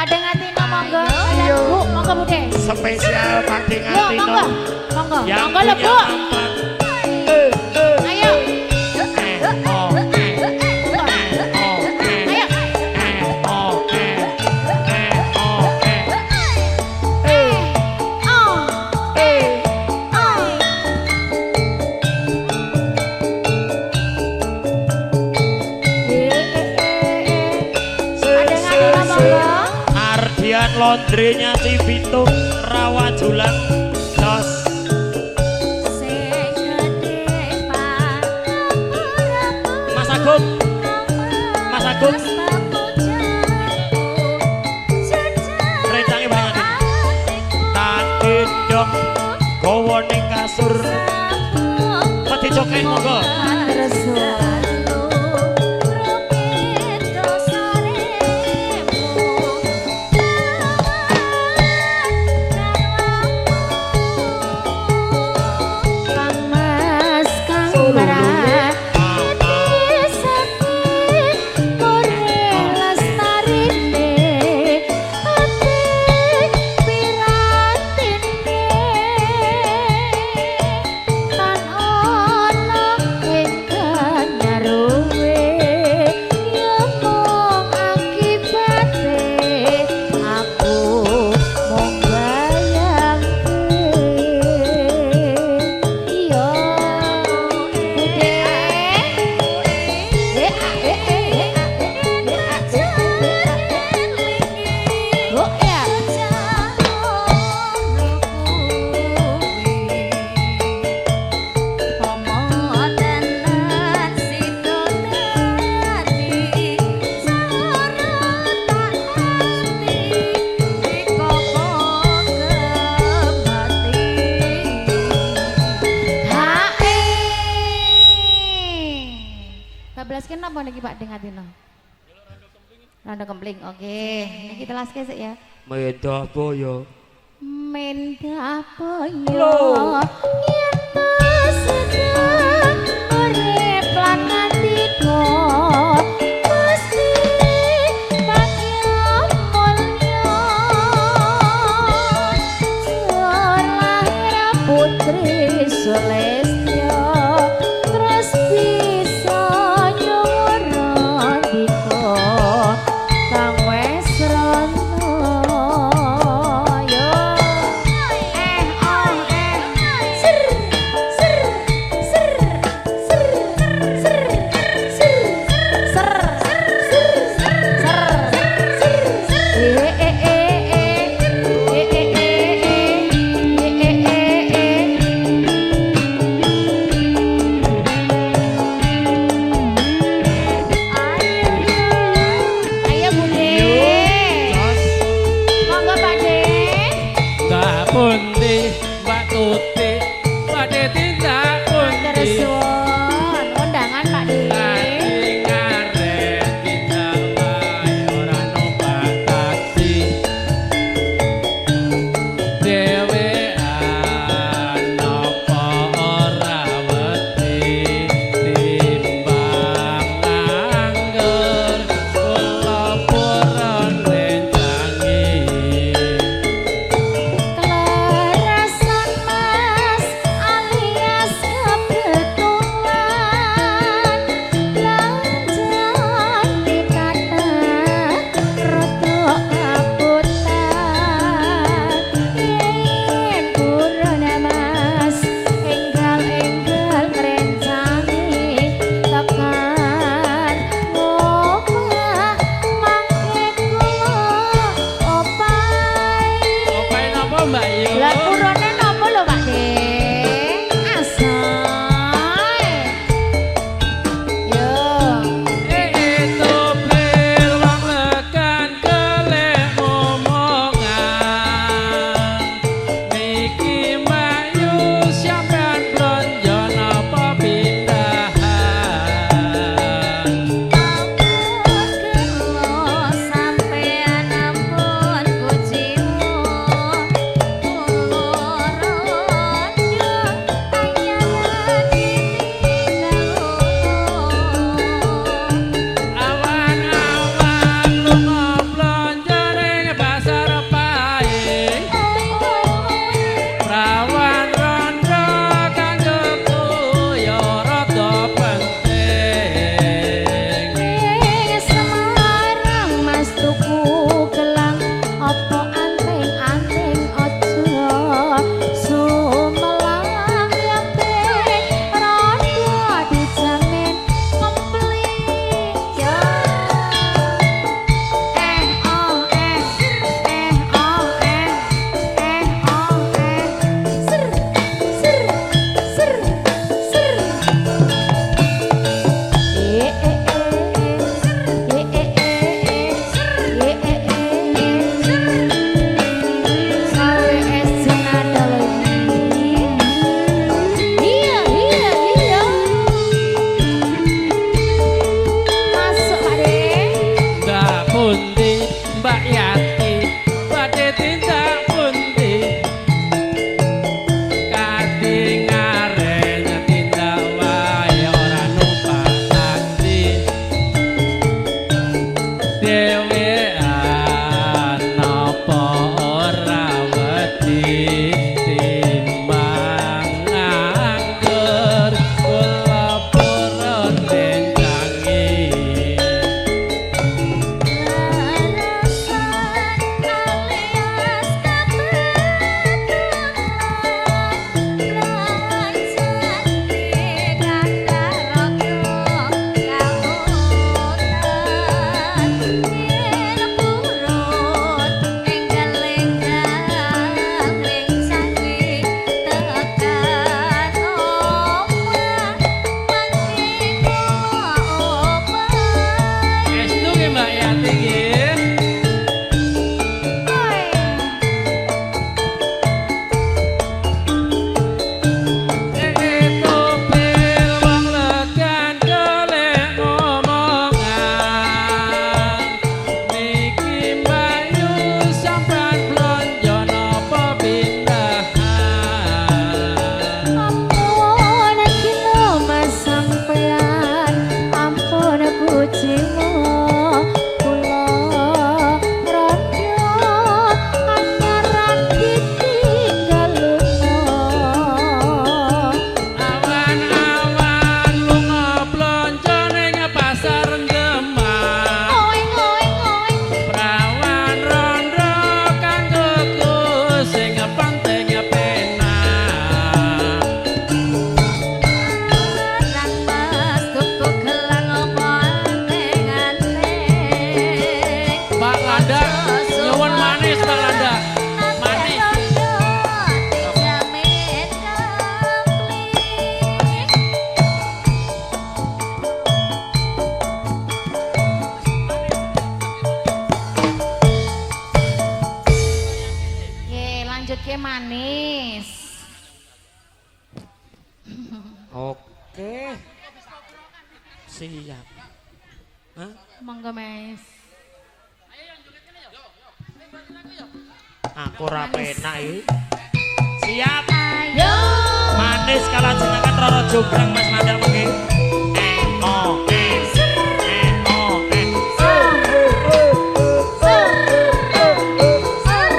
Pak Dengatino monggo. Bu, monggo Bu De. Spesial Pak Dengatino. Monggo. Yang Monggo lho Bu. Ayo. Laundrynya Cibitung Rawajulan Jos Mas Agung Mas Agung rencangi banget tak gendong gowo ning kasur peti cokeng monggo Kenapa nih Pak Dengatino? Randa kempling, oke. Ini kita laske sih ya. Mendah boyo. Mendah boyo. Yen sedang urip lan atiko. Mesti pakai mulya. Lahir putri Sulestya. Terus bisa Ser Landa nyuwun manis Mbak Landa. Manis. Ye, lanjut ke manis. Oke. Siap. Hah? Monggo Mas. Aku ora penak iki. Siap. Ayo. Manis kalajengaken Roro Jonggrang Mas Mandang mengki. Oh,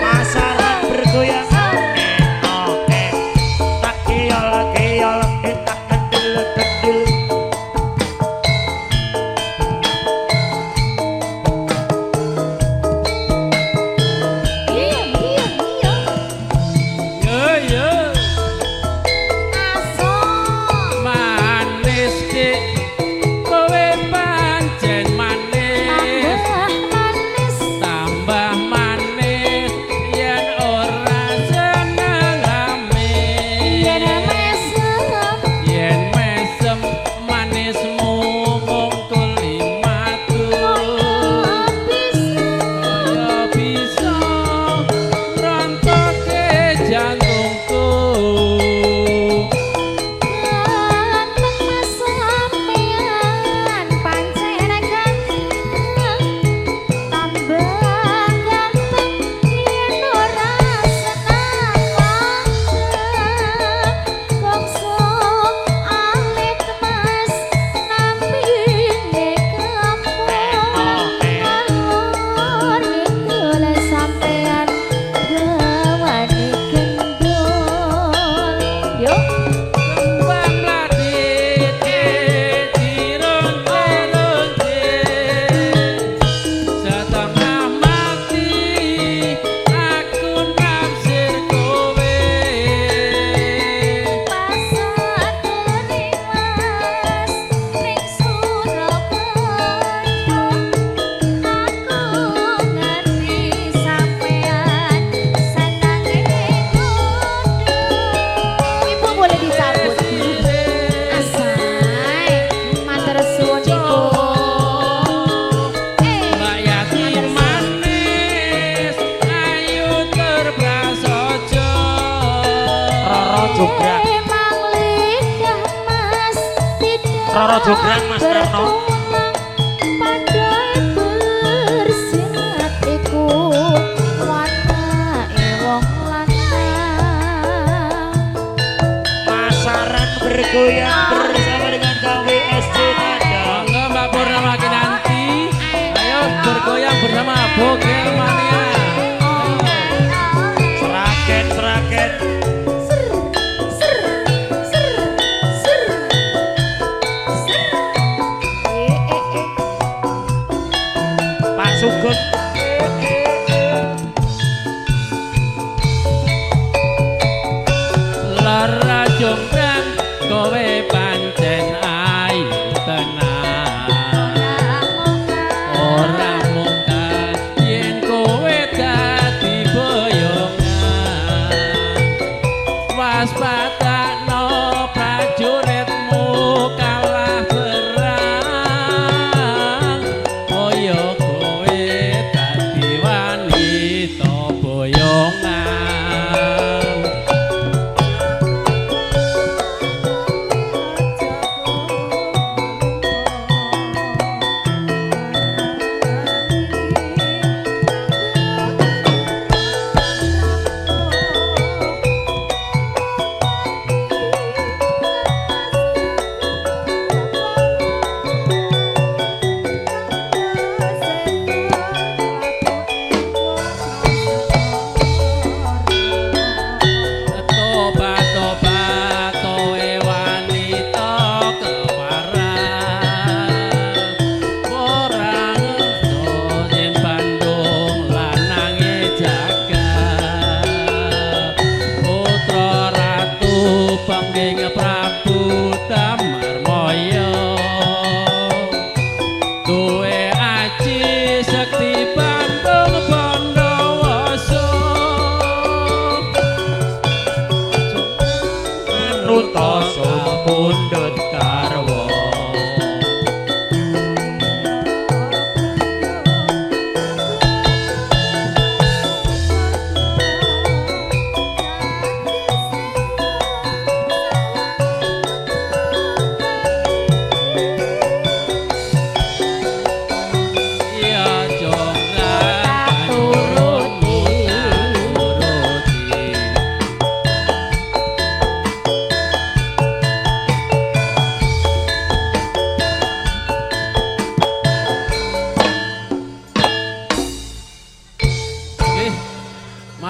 masaran bergoyang. Tak keol, tak kedil. Iya, iya, iya. Yo yo. Aso. Manis ki kowe pancen manis. Tambah manis. Tambah manis yen ora seneng Yen amin. mesem. Yen mesem manismu mungkul limatu. Kaya bisa rontoke jantungku. Ganteng mas sampean pancen ganteng. Tambah ganteng yen ora seneng langgeng. Kongso alit mas nampine kampung. Alur ngidul sampean gawane gendul. Yuk. Kembang mlatike dironce-ronce. Setengah mati aku naksir kowe. Pasar kuning mas ning Surabaya. Aku ngerti sampean senenge kudu. Ibu boleh dicabut. Asai, matur suwun ibu. Mbak Yati manis, ayu terprasojo. Roro Jonggrang. Emang lidah mas tidak Roro Jonggrang, Mas Tarno. bertulang. Pandai bersilat iku wanake wong lanang. Masaran bergoyang bersama dengan KWSJ Nada. Monggo Mbak Purnama Kinanti, ayo bergoyang bersama Bogel Mania. Seragen. Ser, ser, ser, ser, ser. Pak Sugeng. Lara Jonggrang kowe pancen ayu tenan. Ora mungkas yen kowe dadi boyongan. Waspadakno prajuritmu kalah perang. Kaya kowe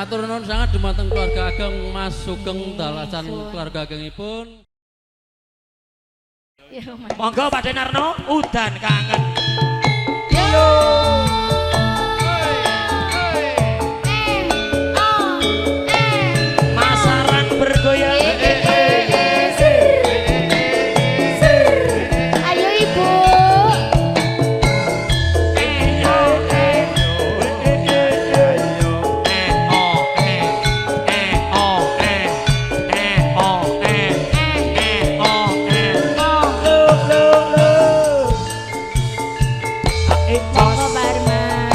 Matur nuwun sangat dumateng keluarga ageng Mas Sugeng dalasan keluarga agengipun. Ya, Mas. Monggo Pak Denarno udan kangen. Masaran bergoyang. Ayo Ibu. Monggo Barman.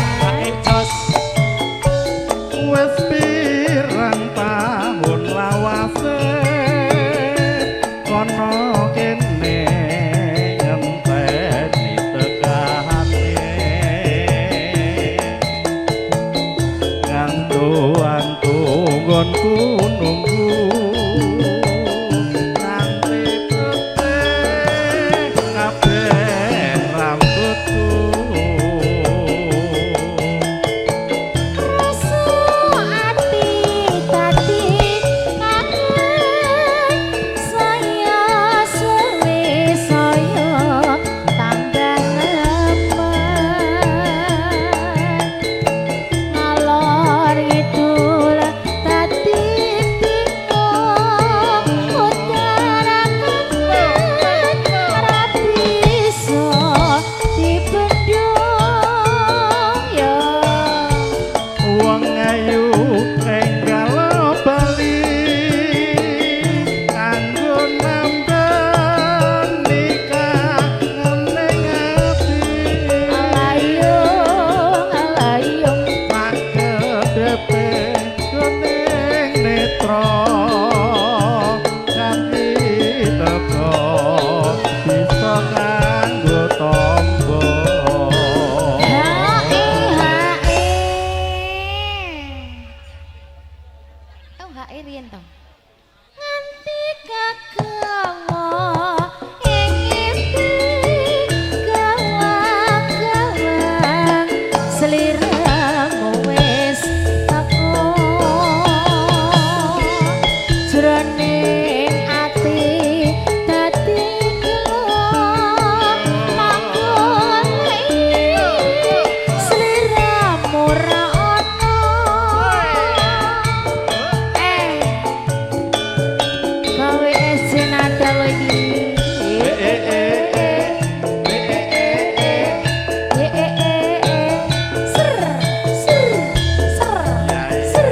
Wes pirang tahun lawase kono kene ngenteni tekane ngantu-antu nggonku nunggu nganti putih kabeh rambutku. Rasa ati tadi kangen saya suwe saya tambah lemen ngalor idul tadi bingung utara kangen ora bisa dibendung ya. Wong ayu enggal bali kanggo nambah nikah ngeneng ati Alayung pakedepe kuning netra kanthi teko bisa kanggo tombo. hae hae. Oh hae riyen to. Nganti kagawa ing ngipi gawang-gawang sliramu wis teko jroning ati dadi gelo manggone sliramu ra ono gawe esen ada lo iki ser ser ser ser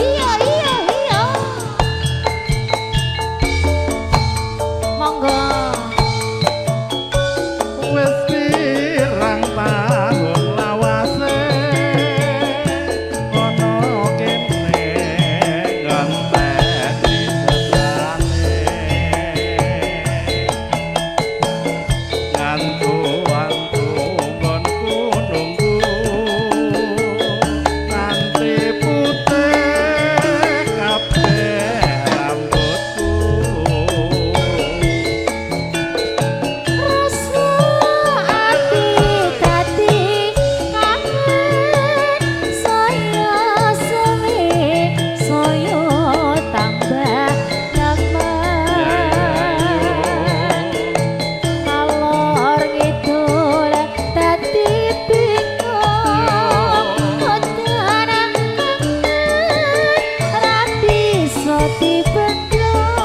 iya iya iya monggo. Wes pirang tahun lawase kono kene ngenteni tekane ngantu-antu nggonku nunggu nganti putih kabeh rambutku. Rasa ati dadi kangen saya suwe saya tambah lemen ngalor ngidul dadi bingung utara kangen ra bisa dibendung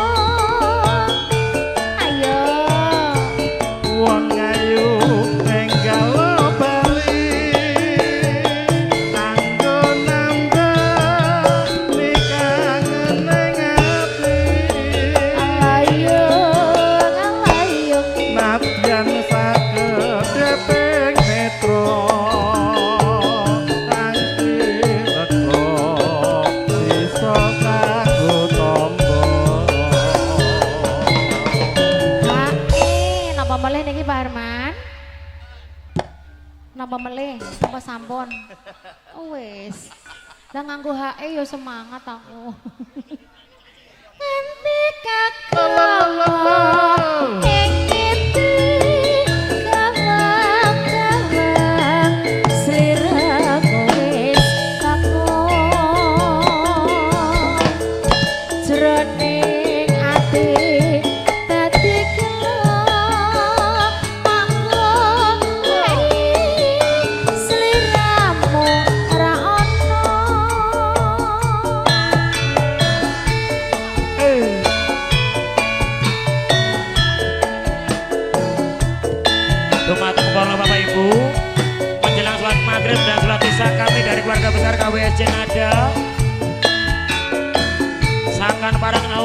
ayo. Wong ayu enggal bali kanggo nambah nikah ngeneng ati Alayung nadyan sakedheping netra kanthi teko bisa kanggo tombo. hae napa melih niki Pak Herman? Napa melih? Napa sampun? Oh wis. Lah nganggo hae ya semangat aku. Nganti kagawa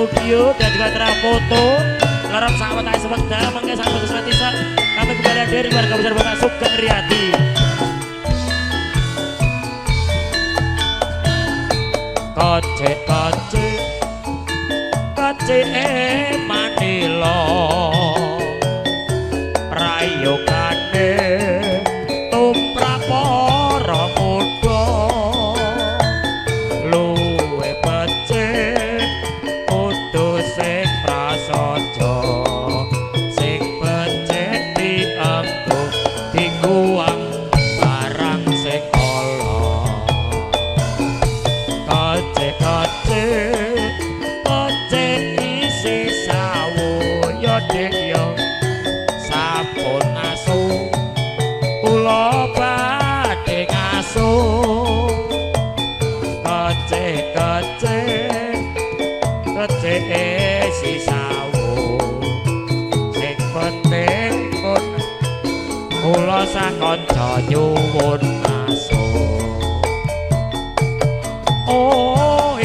audio dan juga foto. Larap sahabat saya sebentar, mangga sahabat Kesmatisa. Kami kembali hadir warga besar Bapak Sugeng Riyadi. Kace manila prayogane tumrap para muda luwe becik kudu sing prasaja sing becik dianggo dikuwang barang sing ala kace isi sawo yo dek yo sampun ngaso kula badhe ngaso kace isi sawo sing penting pun kula sakanca nyuwun ngaso oh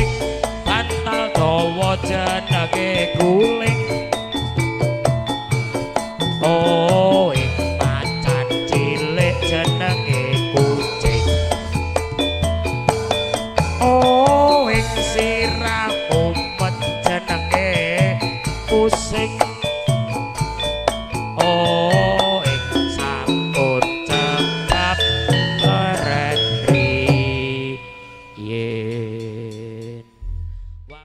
bantal dawa jenenge guling oh macan cilik jenenge kucing oh sirah umpet jenenge pusing